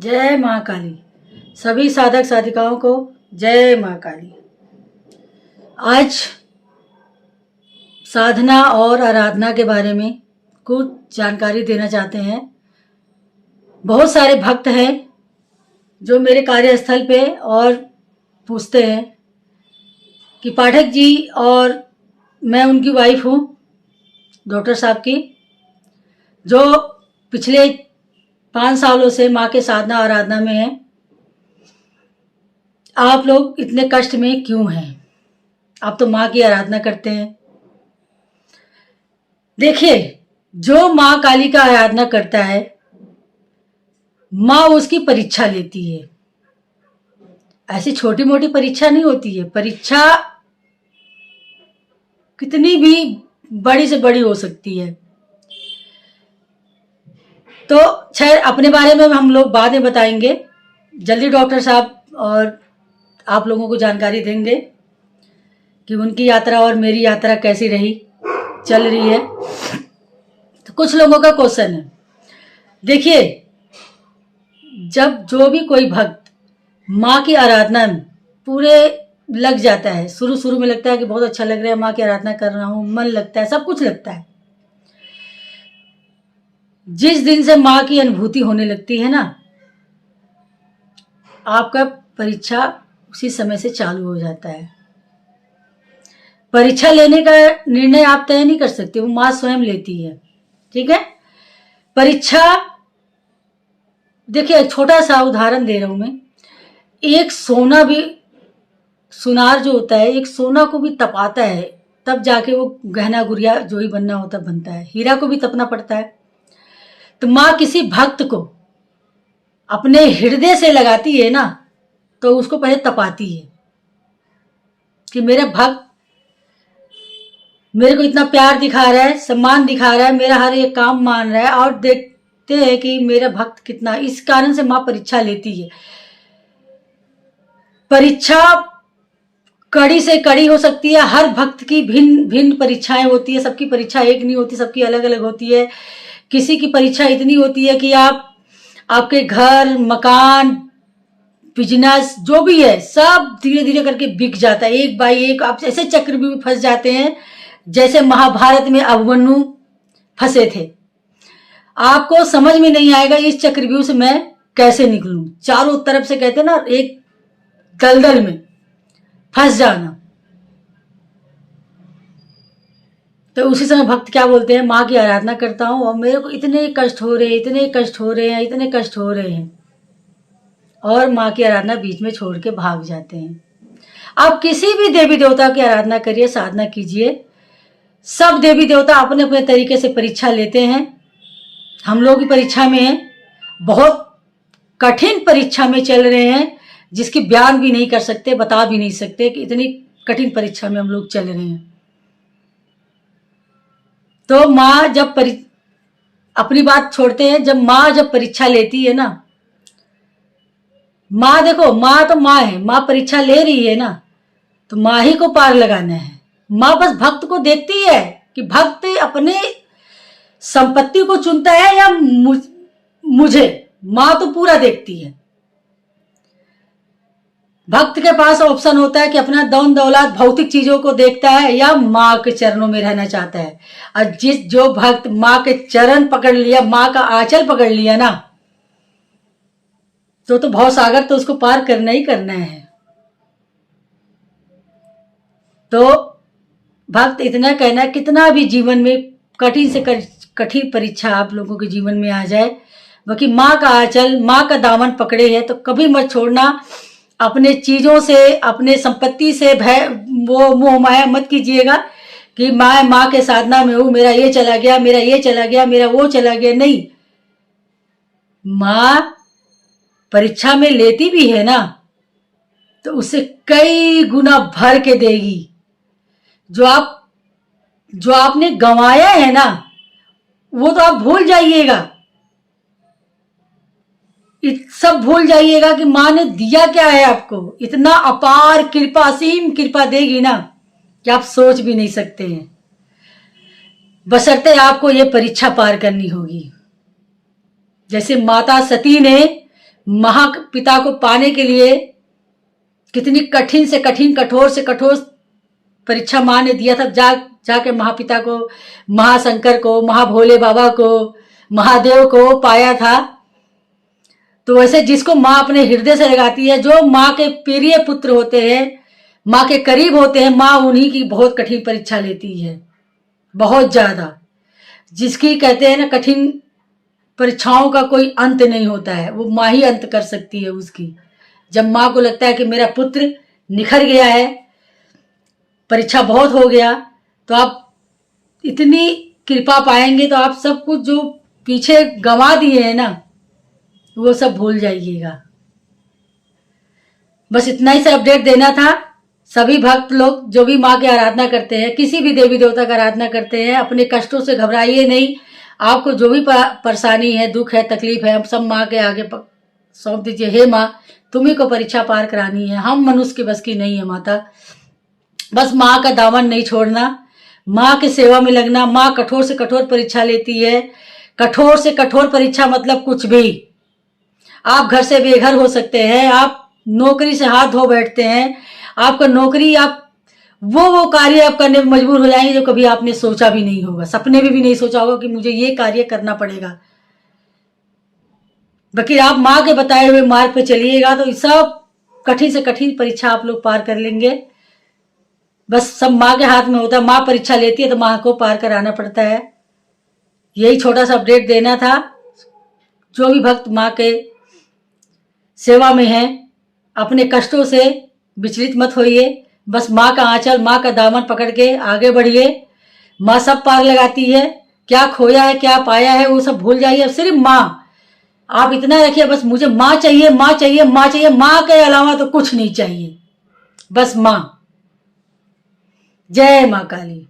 जय माँ काली। सभी साधक साधिकाओं को जय माँ काली। आज साधना और आराधना के बारे में कुछ जानकारी देना चाहते हैं। बहुत सारे भक्त हैं जो मेरे कार्यस्थल पे और पूछते हैं कि पाठक जी, और मैं उनकी वाइफ हूँ डॉक्टर साहब की, जो पिछले 5 सालों से माँ के साधना आराधना में है। आप लोग इतने कष्ट में क्यों हैं? आप तो माँ की आराधना करते हैं। देखिए, जो माँ काली का आराधना करता है, माँ उसकी परीक्षा लेती है। ऐसी छोटी मोटी परीक्षा नहीं होती है। परीक्षा कितनी भी बड़ी से बड़ी हो सकती है। तो खैर, अपने बारे में हम लोग बाद में बताएंगे। जल्दी डॉक्टर साहब और आप लोगों को जानकारी देंगे कि उनकी यात्रा और मेरी यात्रा कैसी रही, चल रही है। तो कुछ लोगों का क्वेश्चन है। देखिए, जब जो भी कोई भक्त माँ की आराधना में पूरे लग जाता है, शुरू में लगता है कि बहुत अच्छा लग रहा है, माँ की आराधना कर रहा हूँ, मन लगता है, सब कुछ लगता है। जिस दिन से माँ की अनुभूति होने लगती है ना, आपका परीक्षा उसी समय से चालू हो जाता है। परीक्षा लेने का निर्णय आप तय नहीं कर सकते, वो माँ स्वयं लेती है। ठीक है? परीक्षा, देखिए एक छोटा सा उदाहरण दे रहा हूं मैं। एक सोना भी, सुनार जो होता है, एक सोना को भी तपाता है, तब जाके वो गहना गुड़िया जो ही बनना होता बनता है। हीरा को भी तपना पड़ता है। तो माँ किसी भक्त को अपने हृदय से लगाती है ना, तो उसको पहले तपाती है कि मेरा भक्त मेरे को इतना प्यार दिखा रहा है, सम्मान दिखा रहा है, मेरा हर एक काम मान रहा है, और देखते हैं कि मेरा भक्त कितना। इस कारण से माँ परीक्षा लेती है। परीक्षा कड़ी से कड़ी हो सकती है। हर भक्त की भिन्न भिन्न परीक्षाएं होती है। सबकी परीक्षा एक नहीं होती, सबकी अलग अलग होती है। किसी की परीक्षा इतनी होती है कि आपके घर, मकान, बिजनेस जो भी है, सब धीरे धीरे करके बिक जाता है। एक बाई एक आप ऐसे चक्रव्यूह में फंस जाते हैं जैसे महाभारत में अभिमन्यु फंसे थे। आपको समझ में नहीं आएगा इस चक्रव्यूह से मैं कैसे निकलूं। चारों तरफ से, कहते ना, एक दलदल में फंस जाना। तो उसी समय भक्त क्या बोलते हैं, माँ की आराधना करता हूं और मेरे को इतने कष्ट हो रहे हैं, इतने कष्ट हो रहे हैं, इतने कष्ट हो रहे हैं, और माँ की आराधना बीच में छोड़ के भाग जाते हैं। आप किसी भी देवी देवता की आराधना करिए, साधना कीजिए, सब देवी देवता अपने अपने तरीके से परीक्षा लेते हैं। हम लोग की परीक्षा में हैं, बहुत कठिन परीक्षा में चल रहे हैं, जिसकी बयान भी नहीं कर सकते, बता भी नहीं सकते कि इतनी कठिन परीक्षा में हम लोग चल रहे हैं। तो माँ जब अपनी बात छोड़ते हैं, जब माँ जब परीक्षा लेती है ना, माँ देखो, माँ तो माँ है, माँ परीक्षा ले रही है ना, तो माँ ही को पार लगाना है। माँ बस भक्त को देखती है कि भक्त अपने संपत्ति को चुनता है या मुझे। माँ तो पूरा देखती है। भक्त के पास ऑप्शन होता है कि अपना धन दौलत भौतिक चीजों को देखता है या माँ के चरणों में रहना चाहता है। और जो भक्त माँ के चरण पकड़ लिया, माँ का आंचल पकड़ लिया ना, तो भव सागर तो उसको पार करना ही करना है। तो भक्त इतना कहना, कितना भी जीवन में कठिन से कठिन परीक्षा आप लोगों के जीवन में आ जाए, बाकी माँ का आंचल, माँ का दामन पकड़े है तो कभी मत छोड़ना। अपने चीजों से, अपने संपत्ति से भय, वो मोह माया मत कीजिएगा कि मैं माँ के साधना में हूं, मेरा ये चला गया, मेरा ये चला गया, मेरा वो चला गया। नहीं, माँ परीक्षा में लेती भी है ना, तो उसे कई गुना भर के देगी। जो आपने गंवाया है ना, वो तो आप भूल जाइएगा, सब भूल जाइएगा कि माँ ने दिया क्या है आपको। इतना अपार कृपा, असीम कृपा देगी ना कि आप सोच भी नहीं सकते हैं। बशर्ते आपको ये परीक्षा पार करनी होगी। जैसे माता सती ने महापिता को पाने के लिए कितनी कठिन से कठिन, कठोर से कठोर परीक्षा माँ ने दिया था, जाके महापिता को, महाशंकर को, महाभोले बाबा को, महादेव को पाया था। तो वैसे जिसको माँ अपने हृदय से लगाती है, जो माँ के प्रिय पुत्र होते हैं, माँ के करीब होते हैं, माँ उन्हीं की बहुत कठिन परीक्षा लेती है, बहुत ज्यादा। जिसकी कहते हैं ना कठिन परीक्षाओं का कोई अंत नहीं होता है, वो माँ ही अंत कर सकती है उसकी। जब माँ को लगता है कि मेरा पुत्र निखर गया है, परीक्षा बहुत हो गया, तो आप इतनी कृपा पाएंगे, तो आप सब कुछ जो पीछे गंवा दिए हैं ना, वो सब भूल जाइएगा। बस इतना ही से अपडेट देना था। सभी भक्त लोग जो भी माँ की आराधना करते हैं, किसी भी देवी देवता का आराधना करते हैं, अपने कष्टों से घबराइए नहीं। आपको जो भी परेशानी है, दुख है, तकलीफ है, हम सब माँ के आगे सौंप दीजिए। हे माँ, तुम्ही को परीक्षा पार करानी है, हम मनुष्य के बस की नहीं है माता। बस माँ का दामन नहीं छोड़ना, माँ की सेवा में लगना। माँ कठोर से कठोर परीक्षा लेती है। कठोर से कठोर परीक्षा मतलब कुछ भी। आप घर से बेघर हो सकते हैं, आप नौकरी से हाथ धो बैठते हैं, आपका नौकरी, आप वो कार्य आप करने में मजबूर हो जाएंगे जो कभी आपने सोचा भी नहीं होगा, सपने में भी नहीं सोचा होगा कि मुझे ये कार्य करना पड़ेगा। बाकी आप माँ के बताए हुए मार्ग पे चलिएगा तो सब कठिन से कठिन परीक्षा आप लोग पार कर लेंगे। बस सब माँ के हाथ में होता है। माँ परीक्षा लेती है तो माँ को पार कराना पड़ता है। यही छोटा सा अपडेट देना था। जो भी भक्त माँ के सेवा में है, अपने कष्टों से विचलित मत होइए। बस माँ का आंचल, माँ का दामन पकड़ के आगे बढ़िए। माँ सब पार लगाती है। क्या खोया है, क्या पाया है, वो सब भूल जाइए। सिर्फ माँ आप इतना रखिए, बस मुझे माँ चाहिए, माँ चाहिए, माँ चाहिए। माँ के अलावा तो कुछ नहीं चाहिए, बस माँ। जय माँ काली।